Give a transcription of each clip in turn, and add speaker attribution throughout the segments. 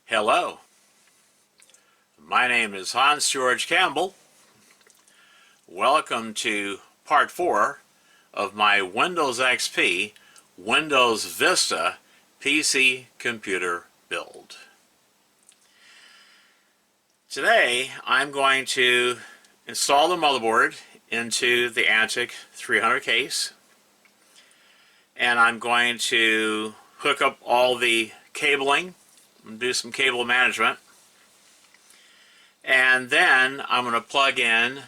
Speaker 1: Hello, my name is Hans George Campbell. Welcome to part 4 of my Windows XP Windows Vista PC computer build. Today I'm going to install the motherboard into the Antic 300 case, and I'm going to hook up all the cabling and do some cable management, and then I'm going to plug in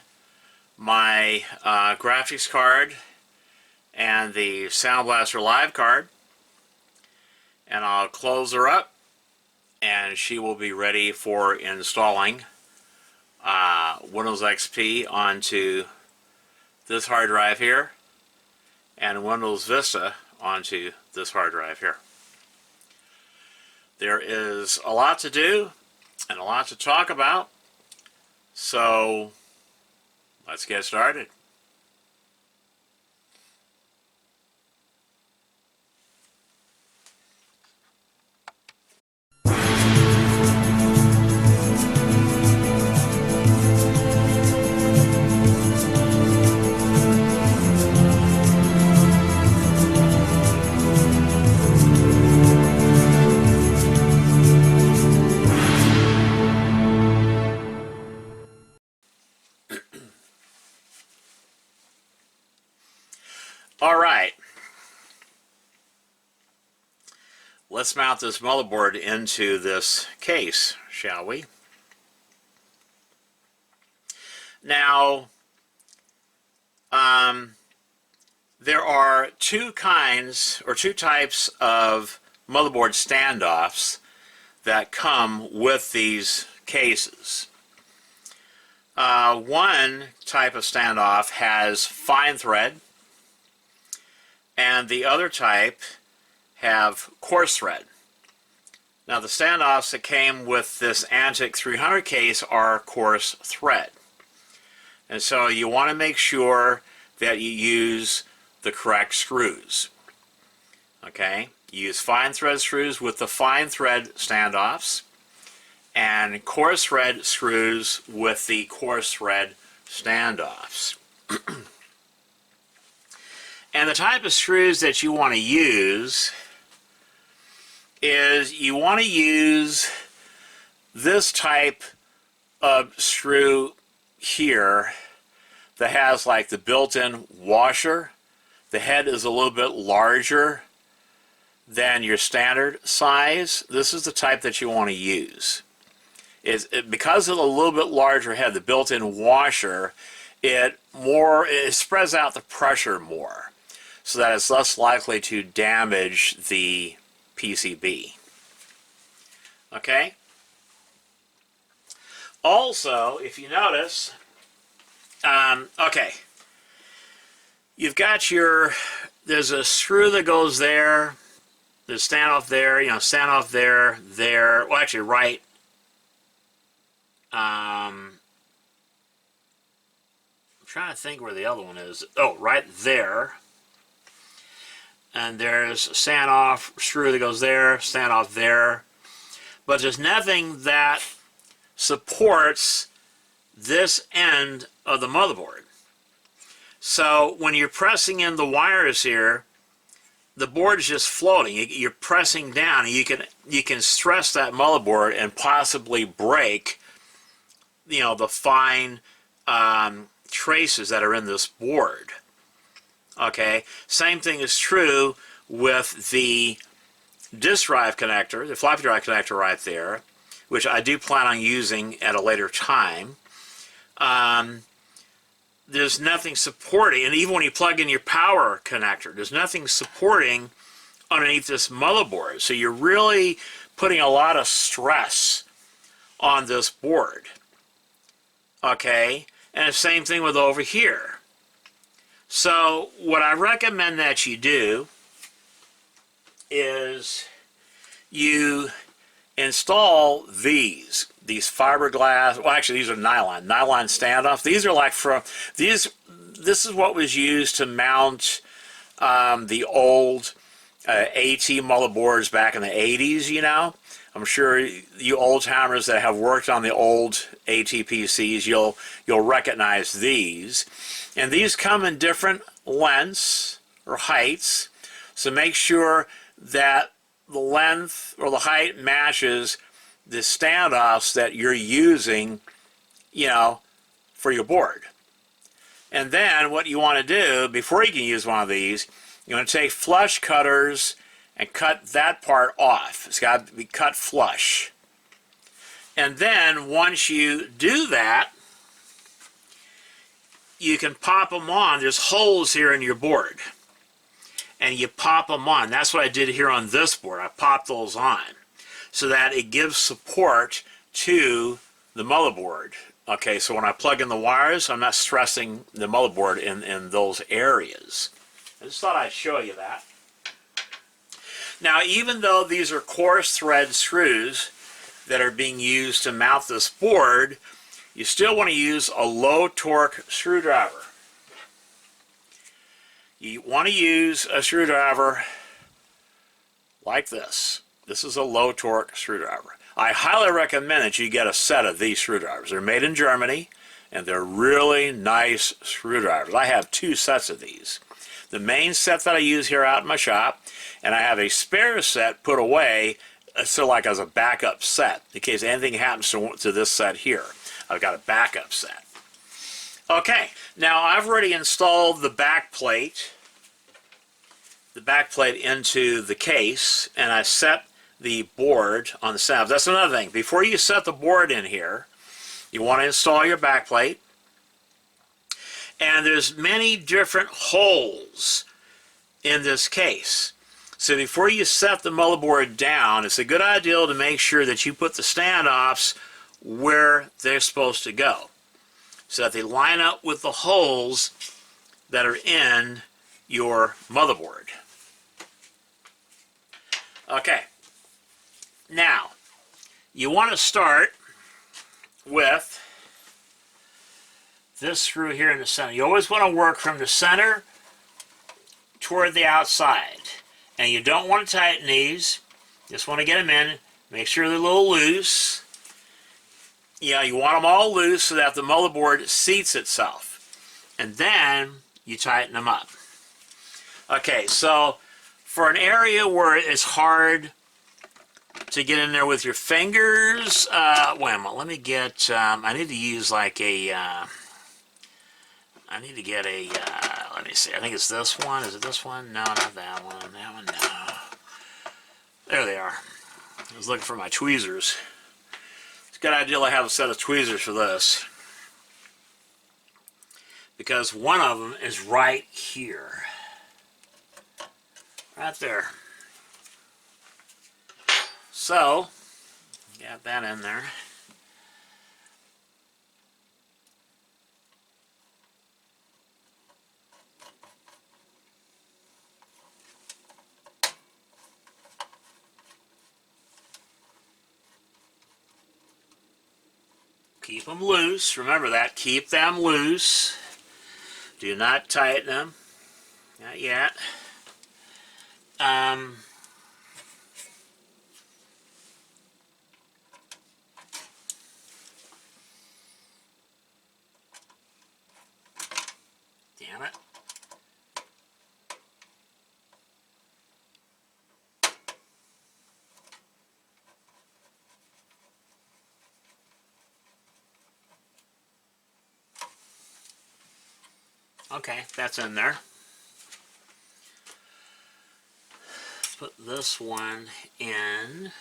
Speaker 1: my graphics card and the Sound Blaster Live card, and I'll close her up and she will be ready for installing Windows XP onto this hard drive here and Windows Vista onto this hard drive here. There is a lot to do and a lot to talk about, so let's get started. Alright, let's mount this motherboard into this case, shall we? Now, there are two types of motherboard standoffs that come with these cases. One type of standoff has fine thread, and the other type have coarse thread. Now, the standoffs that came with this Antic 300 case are coarse thread, and so you want to make sure that you use the correct screws. Okay, use fine thread screws with the fine thread standoffs, and coarse thread screws with the coarse thread standoffs. And the type of screws that you want to use is you want to use this type of screw here that has like the built-in washer. The head is a little bit larger than your standard size. This is the type that you want to use. Because of the little bit larger head, the built-in washer, it spreads out the pressure more, so that it's less likely to damage the PCB. Okay? Also, if you notice, okay, you've got there's a screw that goes there, there's standoff there, standoff there, well, actually right, I'm trying to think where the other one is. Oh, right there. And there's a standoff screw that goes there, standoff there. But there's nothing that supports this end of the motherboard. So when you're pressing in the wires here, the board is just floating. You're pressing down, and you can stress that motherboard and possibly break, the fine traces that are in this board. Okay, same thing is true with the disk drive connector, the floppy drive connector right there, which I do plan on using at a later time. There's nothing supporting, and even when you plug in your power connector, there's nothing supporting underneath this motherboard. So you're really putting a lot of stress on this board. Okay, and the same thing with over here. So what I recommend that you do is you install these fiberglass, well, actually these are nylon standoff. These are like this is what was used to mount the old AT motherboards back in the 80s, you know. I'm sure you old timers that have worked on the old AT PCs, you'll recognize these. And these come in different lengths or heights, so make sure that the length or the height matches the standoffs that you're using, you know, for your board. And then what you want to do before you can use one of these, you want to take flush cutters and cut that part off. It's got to be cut flush. And then once you do that, you can pop them on. There's holes here in your board, and you pop them on. That's what I did here on this board. I popped those on so that it gives support to the motherboard. Okay, so when I plug in the wires, I'm not stressing the motherboard in those areas. I just thought I'd show you that. Now, even though these are coarse thread screws that are being used to mount this board, you still want to use a low torque screwdriver. You want to use a screwdriver like this. This is a low torque screwdriver. I highly recommend that you get a set of these screwdrivers. They're made in Germany, and they're really nice screwdrivers. I have 2 sets of these. The main set that I use here out in my shop, and I have a spare set put away, so like as a backup set, in case anything happens to this set here. I've got a backup set. Okay, now I've already installed the back plate into the case, and I set the board on the side. That's another thing. Before you set the board in here, you want to install your back plate. And there's many different holes in this case. So before you set the motherboard down, it's a good idea to make sure that you put the standoffs where they're supposed to go, so that they line up with the holes that are in your motherboard. Okay, now you want to start with this screw here in the center. You always want to work from the center toward the outside, and you don't want to tighten these. Just want to get them in, make sure they're a little loose. Yeah, you want them all loose so that the motherboard seats itself, and then you tighten them up. Okay, so for an area where it's hard to get in there with your fingers, wait a minute, let me get, I need to use like a, I need to get a, let me see, I think it's this one. Is it this one? No, not that one. That one, no. There they are. I was looking for my tweezers. It's a good idea to have a set of tweezers for this, because one of them is right here. Right there. So, got that in there. Keep them loose. Remember that. Keep them loose. Do not tighten them. Not yet. Damn it. Okay, that's in there. Put this one in.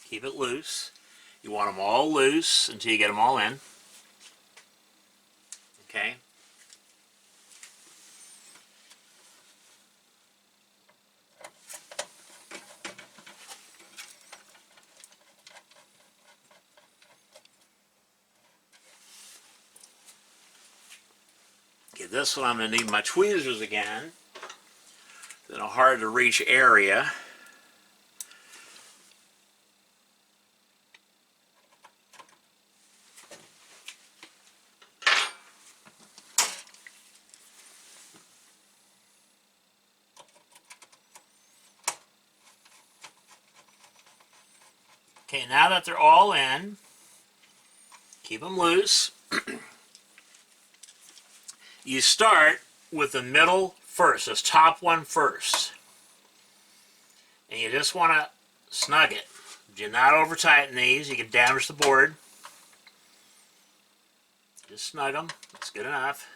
Speaker 1: Keep it loose. You want them all loose until you get them all in. Okay. Okay, this one I'm going to need my tweezers again in a hard to reach area. Okay, now that they're all in, keep them loose. You start with the middle first, this top one first. And you just want to snug it. Do not over tighten these, you can damage the board. Just snug them, that's good enough.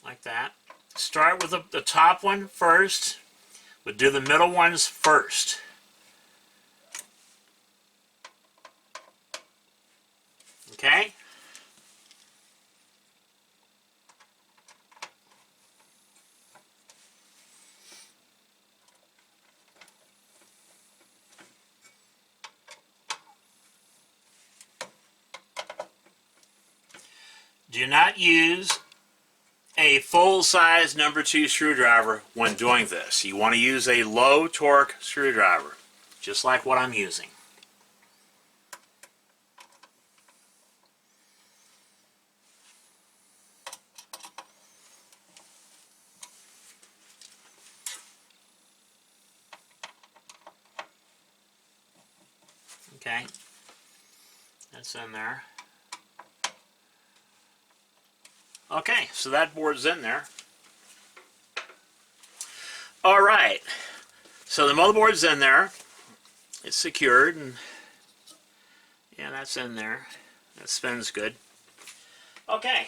Speaker 1: Like that. Start with the top one first, but do the middle ones first. Okay? Do not use a full-size number 2 screwdriver when doing this. You want to use a low torque screwdriver, just like what I'm using. Okay, that's in there. Okay, so that board's in there. All right, so the motherboard's in there. It's secured, and yeah, that's in there. That spins good. Okay,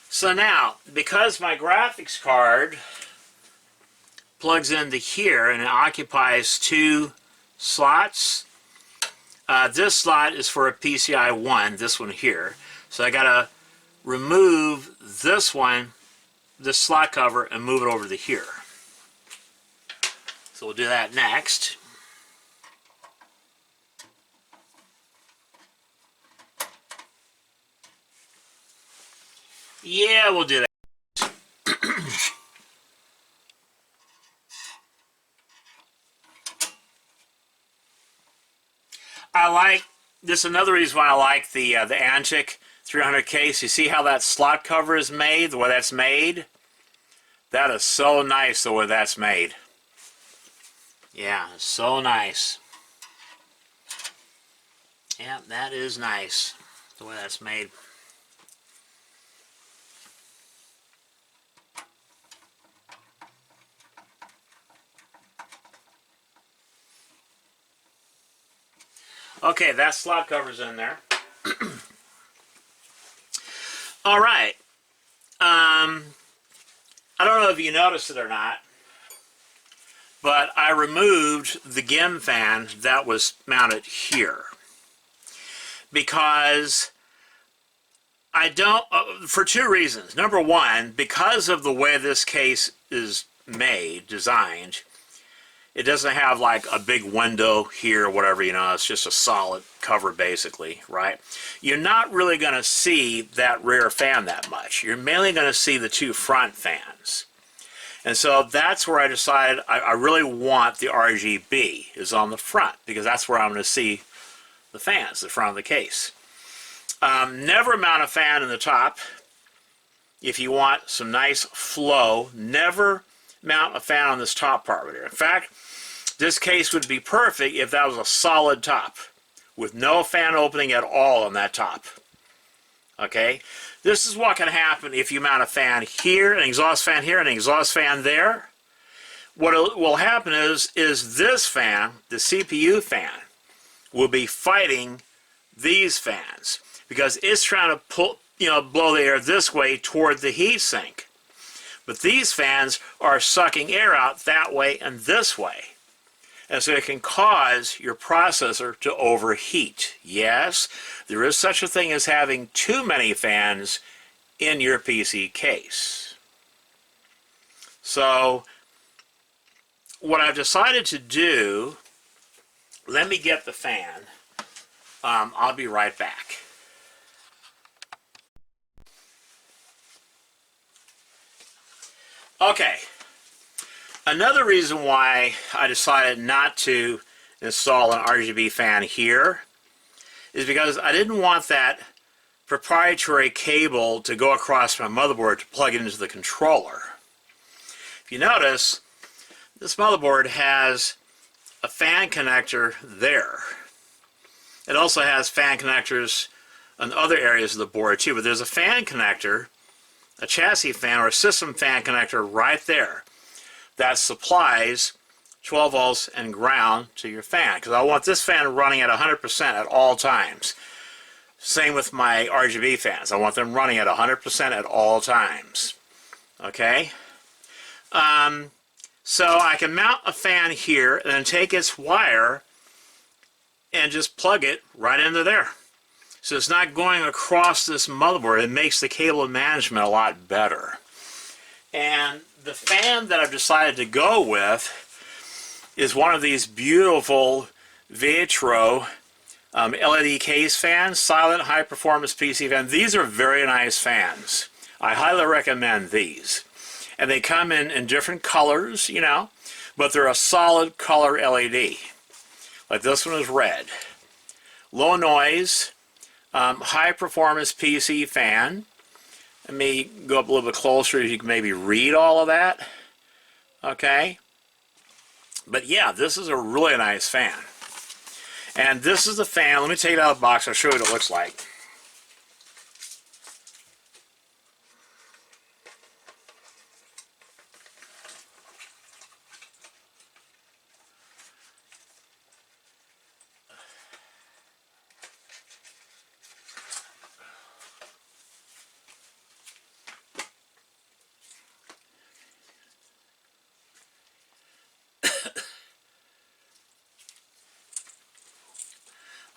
Speaker 1: so now, because my graphics card plugs into here and it occupies 2 slots, this slot is for a PCI 1, this one here. So I gotta remove this one, this slot cover, and move it over to here. So we'll do that next. Yeah, we'll do that. I like this. Another reason why I like the Antic 300 case. You see how that slot cover is made, the way that's made? That is so nice the way that's made. Yeah, so nice. Yeah, that is nice the way that's made. Okay, that slot cover's in there. All right. I don't know if you noticed it or not, but I removed the GIM fan that was mounted here because I don't, for 2 reasons. Number one, because of the way this case is made, designed, it doesn't have like a big window here or whatever, you know, it's just a solid cover basically, right? You're not really going to see that rear fan that much. You're mainly going to see the 2 front fans. And so that's where I decided I really want the RGB is on the front, because that's where I'm going to see the fans, the front of the case. Never mount a fan in the top if you want some nice flow. Never mount a fan on this top part right here. In fact, this case would be perfect if that was a solid top with no fan opening at all on that top. Okay, this is what can happen if you mount a fan here, an exhaust fan here, and an exhaust fan there. What will happen is this fan, the CPU fan, will be fighting these fans because it's trying to pull, blow the air this way toward the heat sink. But these fans are sucking air out that way and this way. And so it can cause your processor to overheat. Yes, there is such a thing as having too many fans in your PC case. So what I've decided to do, let me get the fan. I'll be right back. Okay. Another reason why I decided not to install an RGB fan here is because I didn't want that proprietary cable to go across my motherboard to plug it into the controller. If you notice, this motherboard has a fan connector there. It also has fan connectors on other areas of the board too, but there's a fan connector, a chassis fan or a system fan connector right there that supplies 12 volts and ground to your fan, because I want this fan running at 100% at all times. Same with my RGB fans. I want them running at 100% at all times. Okay? So I can mount a fan here and then take its wire and just plug it right into there. So it's not going across this motherboard. It makes the cable management a lot better. And the fan that I've decided to go with is one of these beautiful Vitro LED case fans, silent high performance PC fan. These are very nice fans. I highly recommend these. And they come in different colors, you know, but they're a solid color LED. Like this one is red. Low noise, high performance PC fan. Let me go up a little bit closer so you can maybe read all of that. Okay. But yeah, this is a really nice fan. And this is the fan. Let me take it out of the box. I'll show you what it looks like.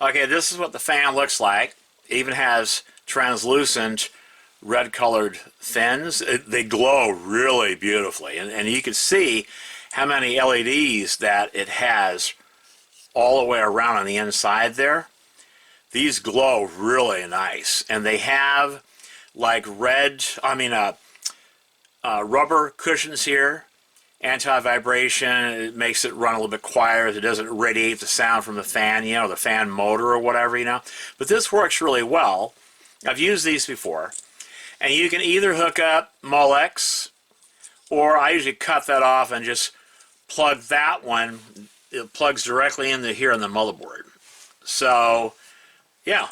Speaker 1: Okay, this is what the fan looks like. It even has translucent red colored fins. They glow really beautifully, and you can see how many LEDs that it has all the way around on the inside there. These glow really nice, and they have like rubber cushions here. Anti-vibration. It makes it run a little bit quieter. It doesn't radiate the sound from the fan, you know, the fan motor or whatever, you know. But this works really well. I've used these before. And you can either hook up Molex, or I usually cut that off and just plug that one. It plugs directly into here on the motherboard. So, yeah.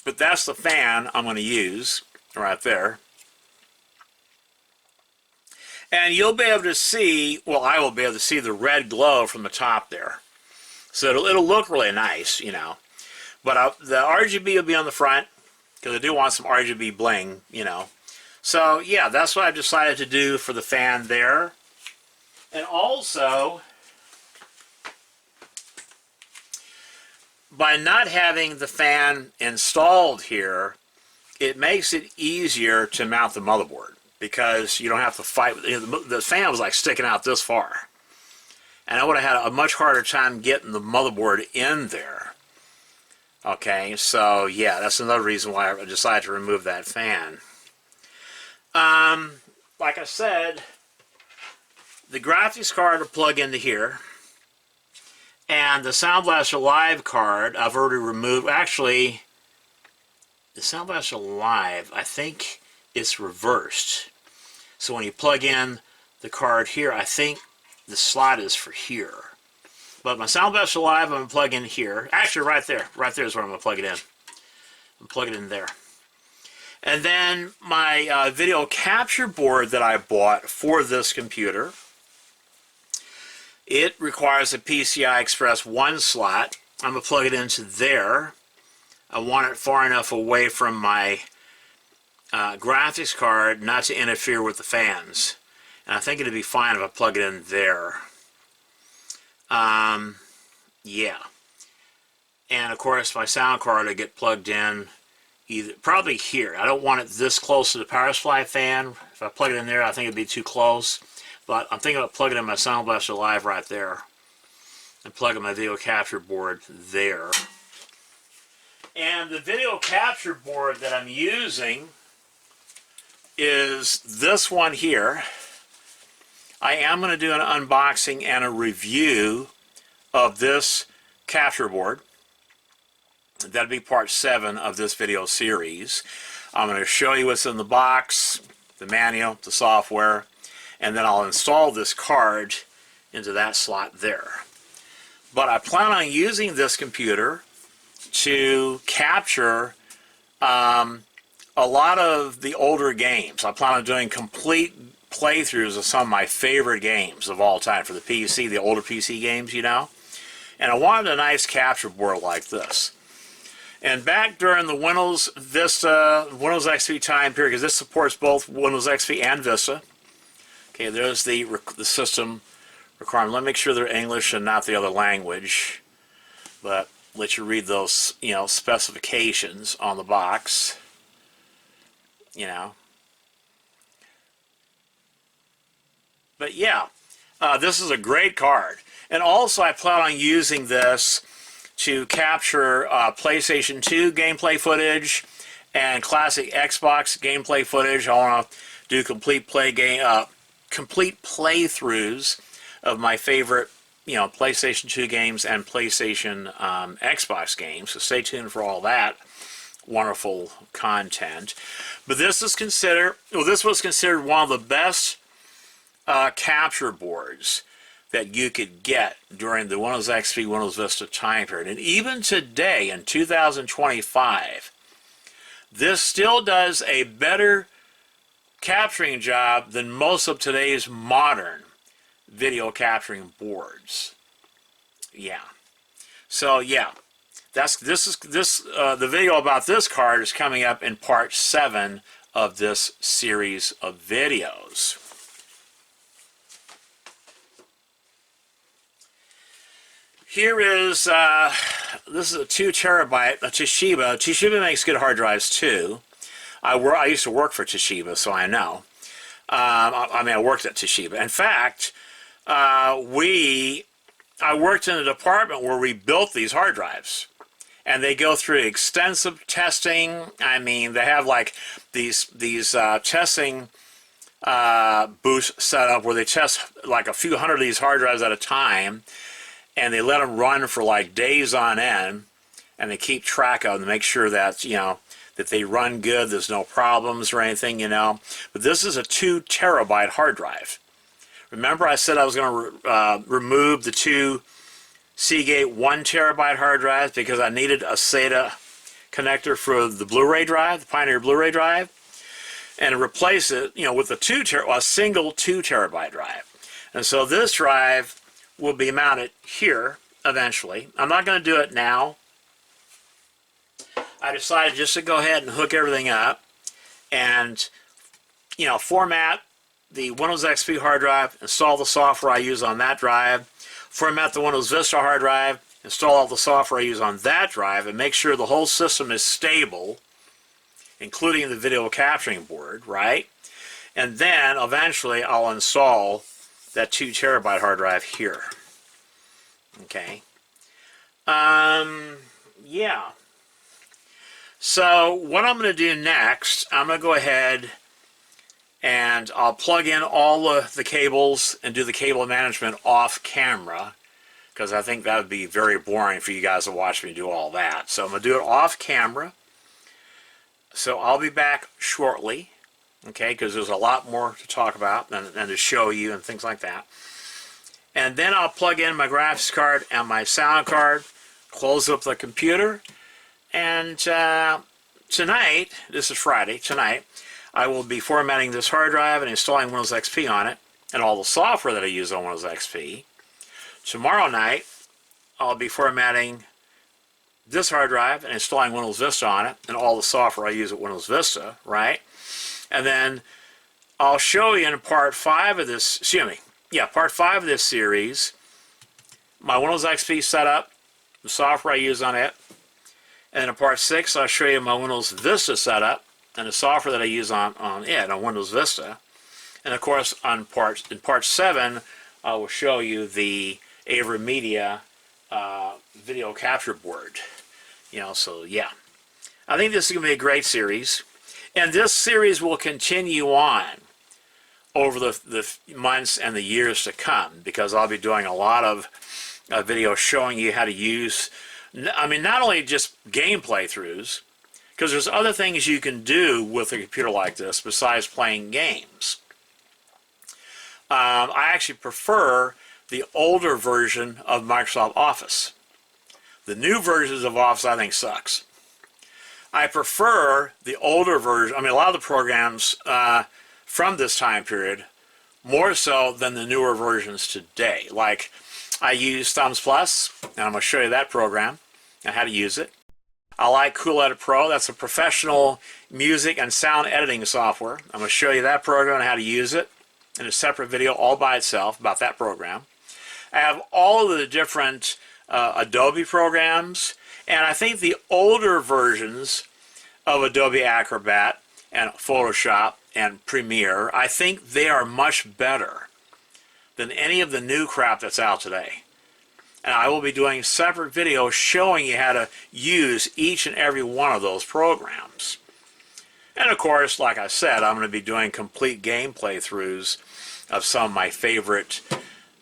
Speaker 1: But that's the fan I'm going to use right there. And you'll be able to see, well, I will be able to see the red glow from the top there. So it'll look really nice, you know. But the RGB will be on the front, because I do want some RGB bling, you know. So, yeah, that's what I've decided to do for the fan there. And also, by not having the fan installed here, it makes it easier to mount the motherboard. Because you don't have to fight with, you know, the fan was like sticking out this far. And I would have had a much harder time getting the motherboard in there. Okay, so yeah, that's another reason why I decided to remove that fan. Like I said, the graphics card will plug into here. And the Sound Blaster Live card, I've already removed. Actually, the Sound Blaster Live, I think it's reversed. So when you plug in the card here, I think the slot is for here. But my Sound Blaster Live, I'm going to plug in here. Actually, right there. Right there is where I'm going to plug it in. I'm plug it in there. And then my video capture board that I bought for this computer, it requires a PCI Express 1 slot. I'm going to plug it into there. I want it far enough away from my graphics card not to interfere with the fans. And I think it'd be fine if I plug it in there. Yeah. And of course my sound card will get plugged in probably here. I don't want it this close to the power supply fan. If I plug it in there, I think it'd be too close. But I'm thinking about plugging in my Sound Blaster Live right there. And plugging my video capture board there. And the video capture board that I'm using is this one here. I am going to do an unboxing and a review of this capture board. That'll be part 7 of this video series. I'm going to show you what's in the box, the manual, the software, and then I'll install this card into that slot there. But I plan on using this computer to capture a lot of the older games. I plan on doing complete playthroughs of some of my favorite games of all time for the PC, the older PC games, you know. And I wanted a nice capture board like this. And back during the Windows Vista, Windows XP time period, because this supports both Windows XP and Vista. Okay, there's the system requirement. Let me make sure they're English and not the other language. But let you read those, you know, specifications on the box. You know. But yeah, this is a great card. And also I plan on using this to capture PlayStation 2 gameplay footage and classic Xbox gameplay footage. I want to do complete playthroughs of my favorite, you know, PlayStation 2 games and PlayStation Xbox games. So stay tuned for all that wonderful content. But this is considered, well, this was considered one of the best capture boards that you could get during the Windows XP, Windows Vista time period. And even today, in 2025, this still does a better capturing job than most of today's modern video capturing boards. Yeah. So yeah, the video about this card is coming up in part 7 of this series of videos. Here is, this is a 2 terabyte, a Toshiba. Toshiba makes good hard drives too. I used to work for Toshiba, so I know. I mean, I worked at Toshiba. In fact, I worked in a department where we built these hard drives. And they go through extensive testing. I mean, they have like these testing booths set up where they test like a few hundred of these hard drives at a time. And they let them run for like days on end, and they keep track of them to make sure that, you know, that they run good, there's no problems or anything, you know. But this is a 2 terabyte hard drive. Remember I said I was going to remove the 2 Seagate 1 terabyte hard drives because I needed a SATA connector for the Blu-ray drive, the Pioneer Blu-ray drive, and replace it, you know, with a single 2 terabyte drive. And so this drive will be mounted here eventually. I'm not going to do it now. I decided just to go ahead and hook everything up and, you know, format the Windows XP hard drive, install the software I use on that drive, format the Windows Vista hard drive, install all the software I use on that drive, and make sure the whole system is stable, including the video capturing board, right? And then eventually I'll install that 2 terabyte hard drive here. Okay. Yeah. So what I'm going to do next, I'm going to go ahead and I'll plug in all the cables and do the cable management off camera, because I think that would be very boring for you guys to watch me do all that. So I'm going to do it off camera. So I'll be back shortly. Okay, because there's a lot more to talk about and to show you and things like that. And then I'll plug in my graphics card and my sound card, close up the computer, and tonight, this is Friday, tonight, I will be formatting this hard drive and installing Windows XP on it and all the software that I use on Windows XP. Tomorrow night, I'll be formatting this hard drive and installing Windows Vista on it and all the software I use at Windows Vista, right? And then I'll show you in part 5 of this, part 5 of this series, my Windows XP setup, the software I use on it. And in part 6, I'll show you my Windows Vista setup and the software that I use on it, on Windows Vista. And of course, in part 7, I will show you the AverMedia video capture board. You know, so yeah. I think this is going to be a great series. And this series will continue on over the months and the years to come, because I'll be doing a lot of videos showing you how to use, I mean, not only just game playthroughs, because there's other things you can do with a computer like this besides playing games. I actually prefer the older version of Microsoft Office. The new versions of Office I think sucks. I prefer the older version. I mean, a lot of the programs from this time period more so than the newer versions today. Like, I use Thumbs Plus, and I'm going to show you that program and how to use it. I like Cool Edit Pro. That's a professional music and sound editing software. I'm going to show you that program and how to use it in a separate video all by itself about that program. I have all of the different Adobe programs, and I think the older versions of Adobe Acrobat and Photoshop and Premiere, I think they are much better than any of the new crap that's out today. And I will be doing separate videos showing you how to use each and every one of those programs. And of course, like I said, I'm going to be doing complete game playthroughs of some of my favorite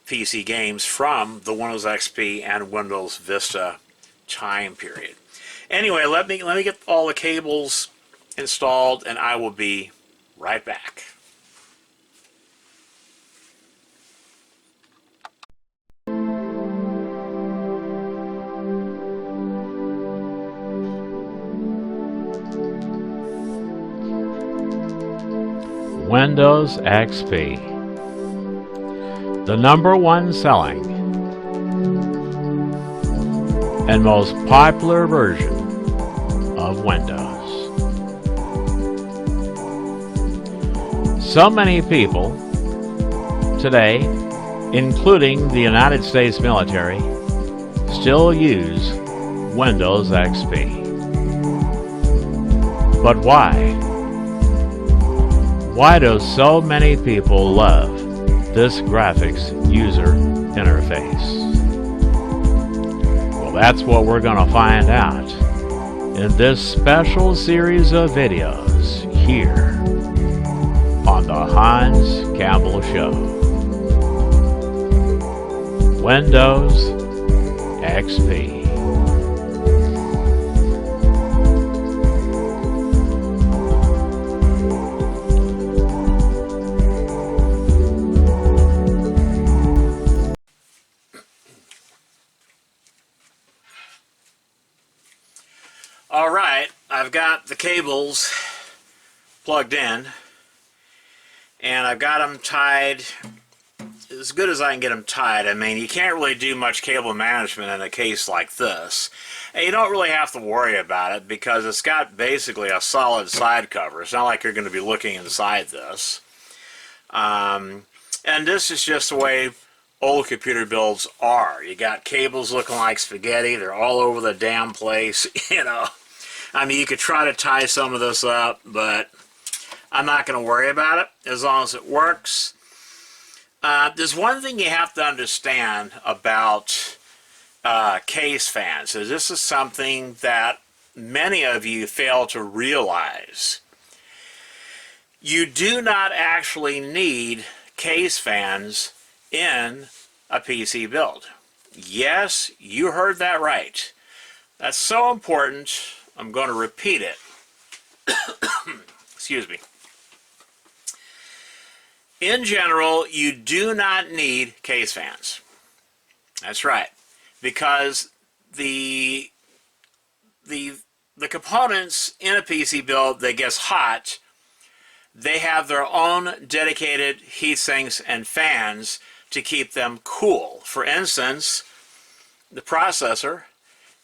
Speaker 1: PC games from the Windows XP and Windows Vista time period. Anyway, let me get all the cables installed, and I will be right back.
Speaker 2: Windows XP, the #1 selling and most popular version of Windows. So many people today, including the United States military, still use Windows XP. But why? Why do so many people love this graphics user interface? Well, that's what we're going to find out in this special series of videos here on the Hans Campbell Show. Windows XP.
Speaker 1: Alright, I've got the cables plugged in, and I've got them tied as good as I can get them tied. I mean, you can't really do much cable management in a case like this, and you don't really have to worry about it because it's got basically a solid side cover. It's not like you're going to be looking inside this. And this is just the way old computer builds are. You got cables looking like spaghetti. They're all over the damn place, you know. I mean, you could try to tie some of this up, but I'm not going to worry about it as long as it works. There's one thing you have to understand about case fans. Is this is something that many of you fail to realize. You do not actually need case fans in a PC build. Yes, you heard that right. That's so important, I'm going to repeat it. Excuse me. In general, you do not need case fans. That's right. Because the components in a PC build that gets hot, they have their own dedicated heat sinks and fans to keep them cool. For instance, the processor,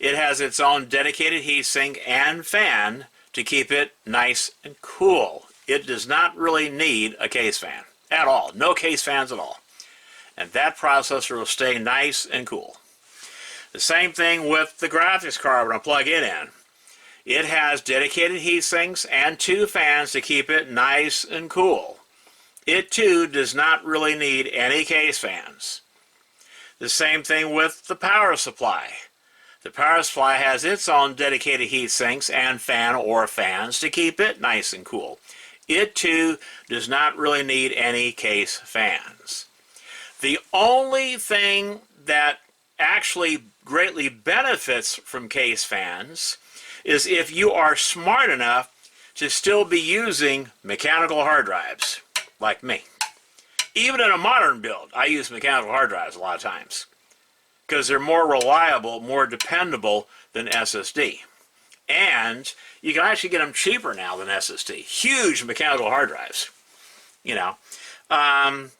Speaker 1: it has its own dedicated heatsink and fan to keep it nice and cool. It does not really need a case fan at all. No case fans at all. And that processor will stay nice and cool. The same thing with the graphics card when I plug it in. It has dedicated heatsinks and 2 fans to keep it nice and cool. It too does not really need any case fans. The same thing with the power supply. The power supply has its own dedicated heat sinks and fan or fans to keep it nice and cool. It too does not really need any case fans. The only thing that actually greatly benefits from case fans is if you are smart enough to still be using mechanical hard drives, like me. Even in a modern build, I use mechanical hard drives a lot of times. because they're more reliable, more dependable than SSD. And you can actually get them cheaper now than SSD. Huge mechanical hard drives, you know. And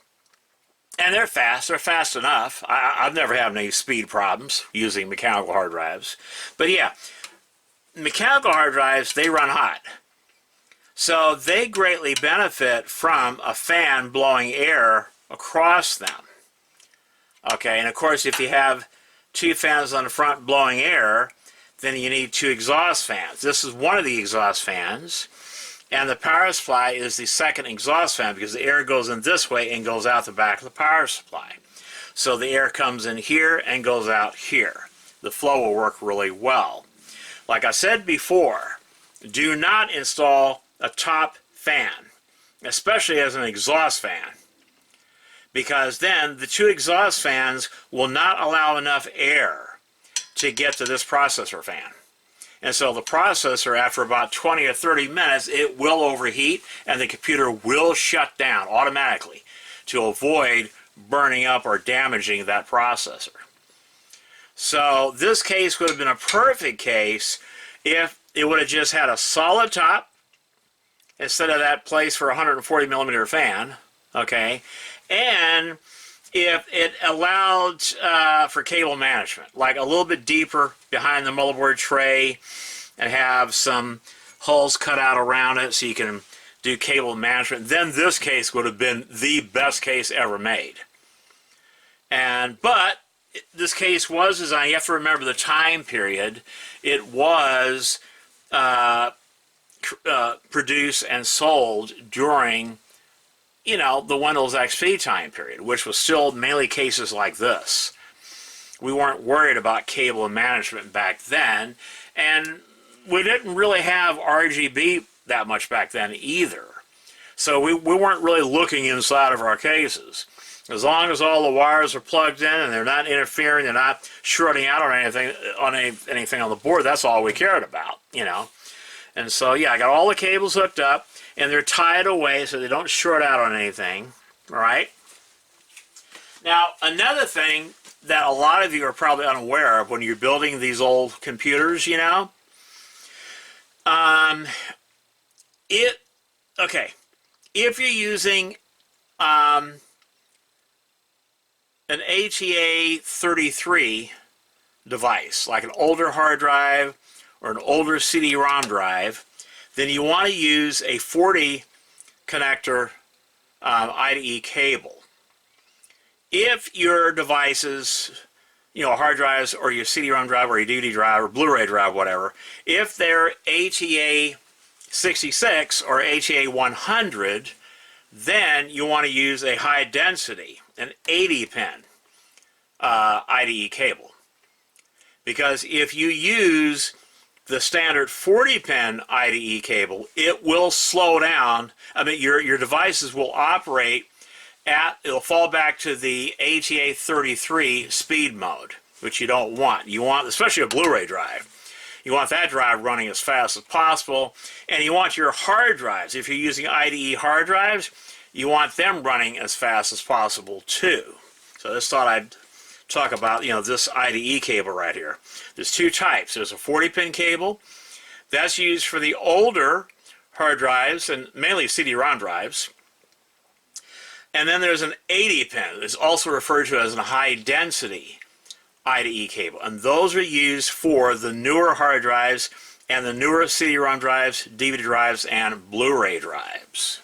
Speaker 1: they're fast. They're fast enough. I've never had any speed problems using mechanical hard drives. But yeah, mechanical hard drives, they run hot. So they greatly benefit from a fan blowing air across them. Okay, and of course if you have two fans on the front blowing air, then you need two exhaust fans. This is one of the exhaust fans, and the power supply is the second exhaust fan because the air goes in this way and goes out the back of the power supply. So the air comes in here and goes out here. The flow will work really well. Like I said before, do not install a top fan, especially as an exhaust fan, because then the two exhaust fans will not allow enough air to get to this processor fan. And so the processor, after about 20 or 30 minutes, it will overheat and the computer will shut down automatically to avoid burning up or damaging that processor. So this case would have been a perfect case if it would have just had a solid top instead of that place for a 140 millimeter fan, okay, and if it allowed for cable management, like a little bit deeper behind the motherboard tray and have some holes cut out around it so you can do cable management, then this case would have been the best case ever made. But this case was designed, you have to remember the time period, it was produced and sold during, you know, the Windows XP time period, which was still mainly cases like this. We weren't worried about cable management back then, and we didn't really have RGB that much back then either. So we weren't really looking inside of our cases. As long as all the wires are plugged in and they're not interfering, they're not shorting out on anything on the board, that's all we cared about, you know. And so, yeah, I got all the cables hooked up, and they're tied away so they don't short out on anything, all right? Now, another thing that a lot of you are probably unaware of when you're building these old computers, you know, if you're using an ATA33 device, like an older hard drive or an older CD-ROM drive, then you want to use a 40 connector IDE cable. If your devices, you know, hard drives or your CD-ROM drive or your DVD drive or Blu-ray drive, whatever, if they're ATA 66 or ATA 100, then you want to use a high density, an 80-pin IDE cable. Because if you use the standard 40-pin IDE cable, it will slow down. I mean, your devices will operate it'll fall back to the ATA 33 speed mode, which you don't want. You want, especially a Blu-ray drive, you want that drive running as fast as possible, and you want your hard drives, if you're using IDE hard drives, you want them running as fast as possible too. So I just thought I'd talk about, you know, this IDE cable right here. There's two types. There's a 40-pin cable. That's used for the older hard drives and mainly CD-ROM drives. And then there's an 80-pin. It's also referred to as a high-density IDE cable. And those are used for the newer hard drives and the newer CD-ROM drives, DVD drives, and Blu-ray drives.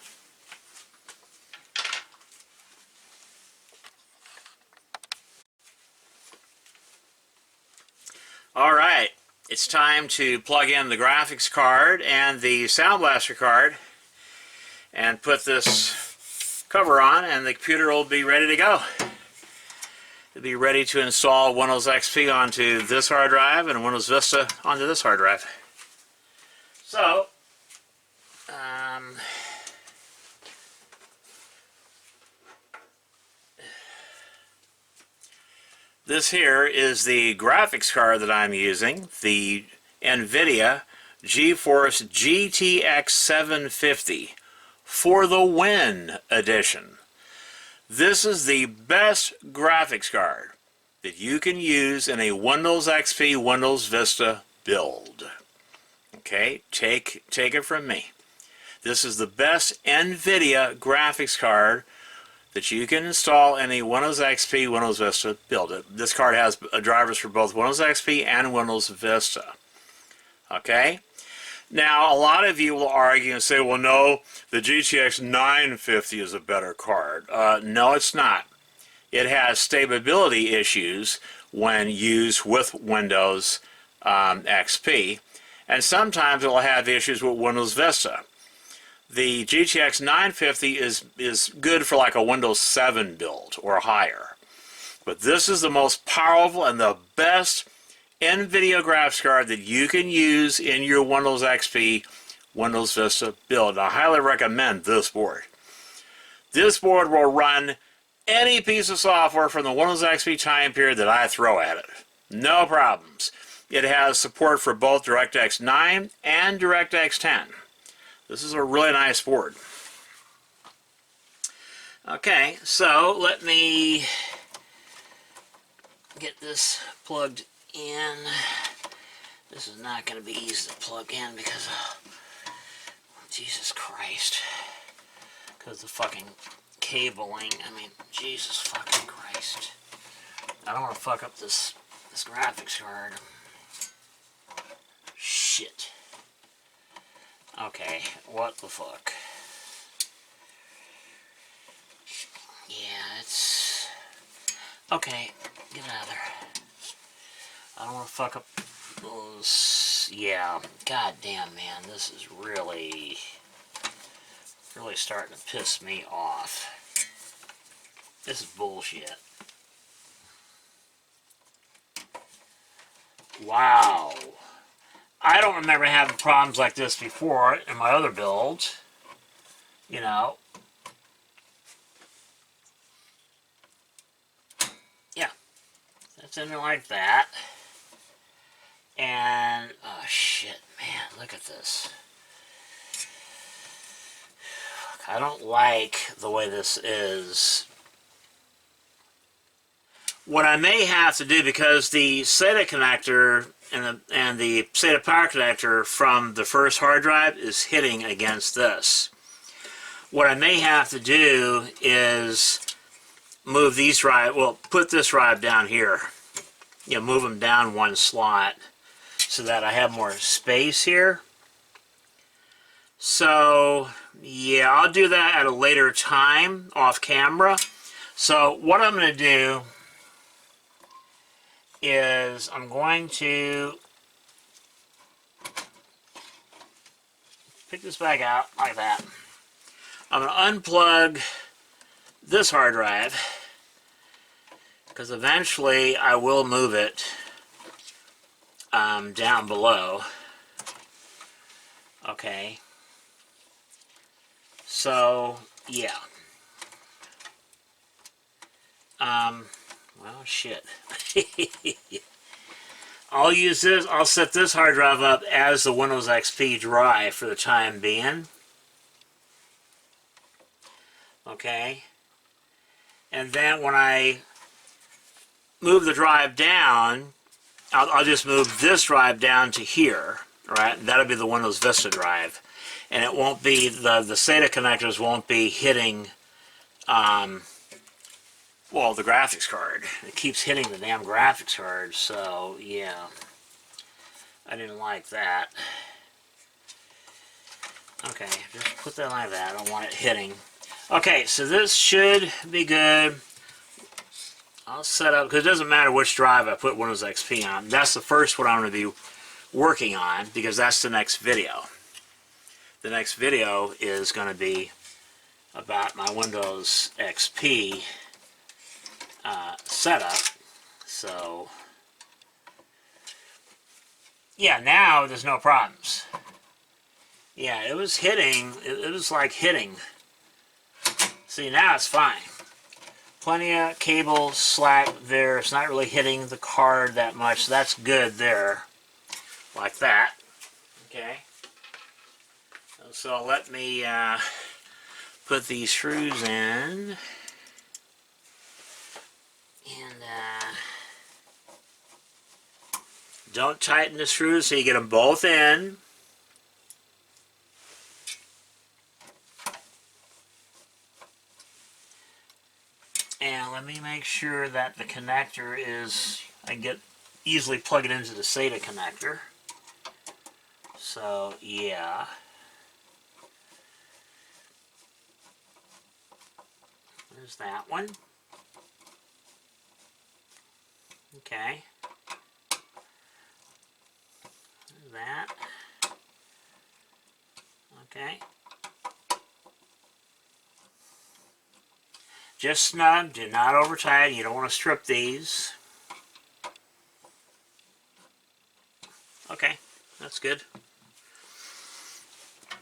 Speaker 1: All right, it's time to plug in the graphics card and the Sound Blaster card and put this cover on, and the computer will be ready to go. It'll be ready to install Windows XP onto this hard drive and Windows Vista onto this hard drive. So, this here is the graphics card that I'm using, the NVIDIA GeForce GTX 750 for the Win edition. This is the best graphics card that you can use in a Windows XP, Windows Vista build. Okay, take it from me. This is the best NVIDIA graphics card that you can install in a Windows XP, Windows Vista build. This card has drivers for both Windows XP and Windows Vista. Okay? Now, a lot of you will argue and say, well, no, the GTX 950 is a better card. No, it's not. It has stability issues when used with Windows XP, and sometimes it will have issues with Windows Vista. The GTX 950 is good for like a Windows 7 build or higher. But this is the most powerful and the best NVIDIA graphics card that you can use in your Windows XP, Windows Vista build. I highly recommend this board. This board will run any piece of software from the Windows XP time period that I throw at it. No problems. It has support for both DirectX 9 and DirectX 10. This is a really nice board. Okay, so let me get this plugged in. This is not going to be easy to plug in because, Jesus Christ, because the fucking cabling. I mean, Jesus fucking Christ. I don't want to fuck up this graphics card. Shit. Okay, what the fuck? Yeah, it's... Okay, get out of there. I don't want to fuck up those... Yeah, goddamn, man, this is really starting to piss me off. This is bullshit. Wow. I don't remember having problems like this before in my other builds. You know. Yeah. That's in there like that. And, oh shit, man, look at this. I don't like the way this is. What I may have to do, because the SATA connector and the SATA power connector from the first hard drive is hitting against this. What I may have to do is move these drive, well, put this drive down here. You know, move them down one slot so that I have more space here. So, yeah, I'll do that at a later time off camera. So, what I'm going to do is I'm going to pick this back out like that. I'm going to unplug this hard drive because eventually I will move it down below. Okay. So, yeah. Well, shit. I'll use this, I'll set this hard drive up as the Windows XP drive for the time being. Okay. And then when I move the drive down, I'll just move this drive down to here. Right? That'll be the Windows Vista drive. And it won't be, the SATA connectors won't be hitting, well, the graphics card. It keeps hitting the damn graphics card, so, yeah. I didn't like that. Okay, just put that like that. I don't want it hitting. Okay, so this should be good. I'll set up, because it doesn't matter which drive I put Windows XP on. That's the first one I'm going to be working on, because that's the next video. The next video is going to be about my Windows XP setup. So, yeah, now there's no problems. Yeah, it was hitting, it was like hitting. See, now it's fine. Plenty of cable slack there. It's not really hitting the card that much. So that's good there. Like that. Okay. So let me put these screws in. And Don't tighten the screws so you get them both in. And let me make sure that the connector is, I can easily plug it into the SATA connector. So yeah. There's that one. Okay. There's that. Okay. Just snug, do not over tighten. You don't want to strip these. Okay, that's good.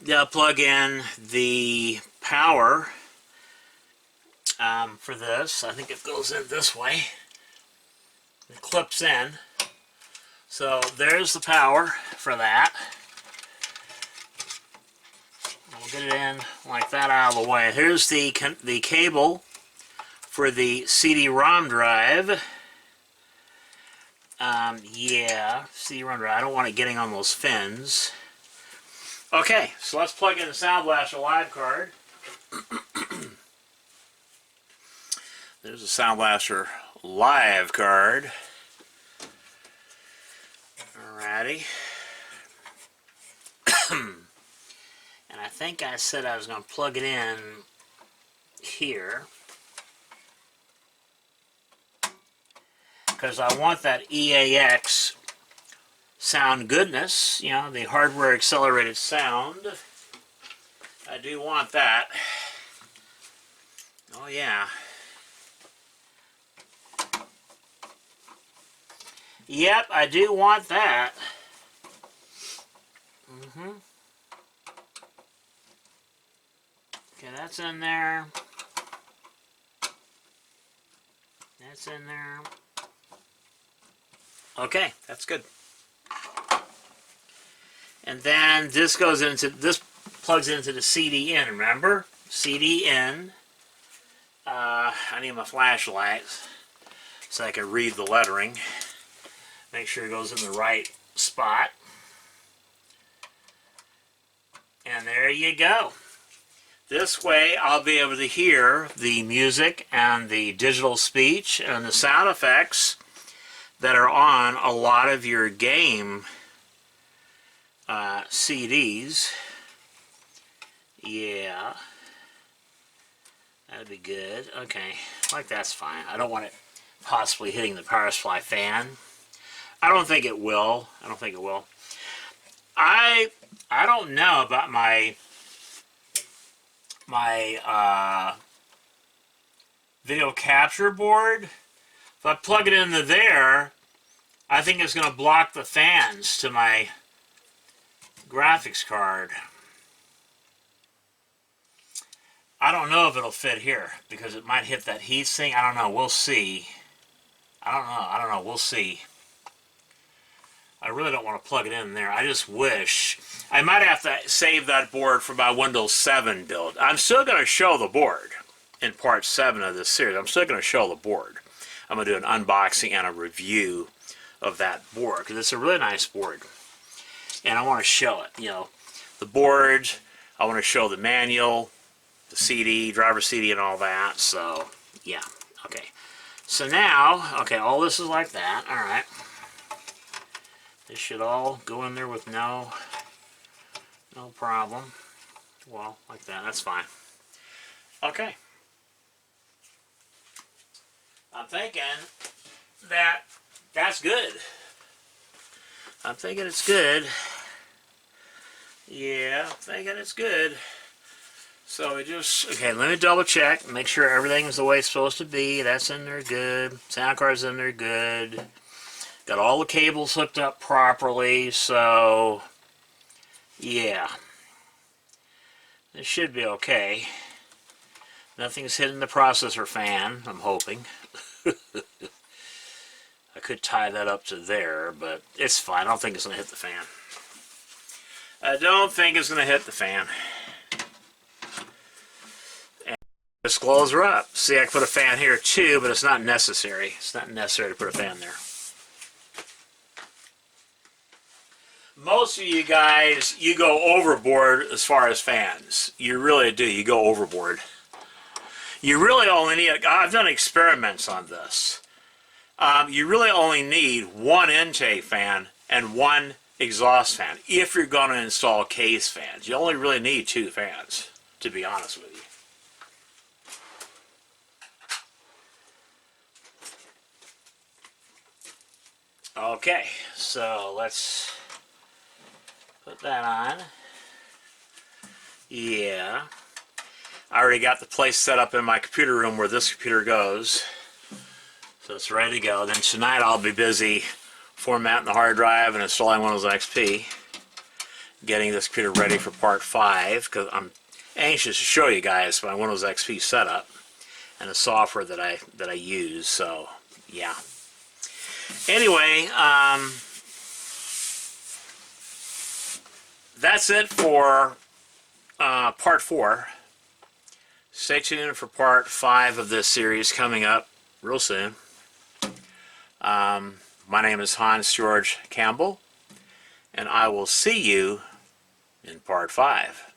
Speaker 1: Yeah, plug in the power for this. I think it goes in this way. It clips in. So there's the power for that. We'll get it in like that out of the way. Here's the cable for the CD-ROM drive. Yeah, CD-ROM drive. I don't want it getting on those fins. Okay, so let's plug in the Sound Blaster Live card. There's a Sound Blaster Live card. Alrighty. And I think I said I was going to plug it in here. Because I want that EAX sound goodness, you know, the hardware accelerated sound. I do want that. Oh yeah. Yep, I do want that. Okay, that's in there. That's in there. Okay, that's good. And then this goes into, this plugs into the CD in, remember? CD in. I need my flashlight so I can read the lettering. Make sure it goes in the right spot. And there you go. This way I'll be able to hear the music and the digital speech and the sound effects that are on a lot of your game CDs. Yeah. That'd be good. Okay. Like that's fine. I don't want it possibly hitting the power supply fan. I don't think it will. I don't think it will. I don't know about my video capture board. If I plug it into there, I think it's going to block the fans to my graphics card. I don't know if it'll fit here because it might hit that heat sink. I don't know. We'll see. I don't know. We'll see. I really don't want to plug it in there. I just wish. I might have to save that board for my Windows 7 build. I'm still going to show the board in part 7 of this series. I'm still going to show the board. I'm going to do an unboxing and a review of that board because it's a really nice board. And I want to show it. You know, the board, I want to show the manual, the CD, driver CD and all that. So, yeah. Okay. So now, okay, all this is like that. All right. This should all go in there with no problem. Well, like that. That's fine. Okay. I'm thinking that that's good. I'm thinking it's good. Yeah, I'm thinking it's good. So we just, okay, let me double check, make sure everything's the way it's supposed to be. That's in there good. Sound card's in there good. Got all the cables hooked up properly, so yeah. This should be okay. Nothing's hitting the processor fan, I'm hoping. I could tie that up to there, but it's fine. I don't think it's going to hit the fan. I don't think it's going to hit the fan. And disclosure up. See, I can put a fan here too, but it's not necessary. It's not necessary to put a fan there. most of you guys, you go overboard as far as fans. You really do. You go overboard. You really only need, I've done experiments on this. You really only need one intake fan and one exhaust fan if you're going to install case fans. You only really need 2 fans, to be honest with you. Okay, so let's put that on. Yeah. I already got the place set up in my computer room where this computer goes. So it's ready to go. Then tonight I'll be busy formatting the hard drive and installing Windows XP. Getting this computer ready for part 5 because I'm anxious to show you guys my Windows XP setup and the software that I use. So yeah. Anyway, that's it for part 4. Stay tuned for part 5 of this series coming up real soon. My name is Hans George Campbell, and I will see you in part 5.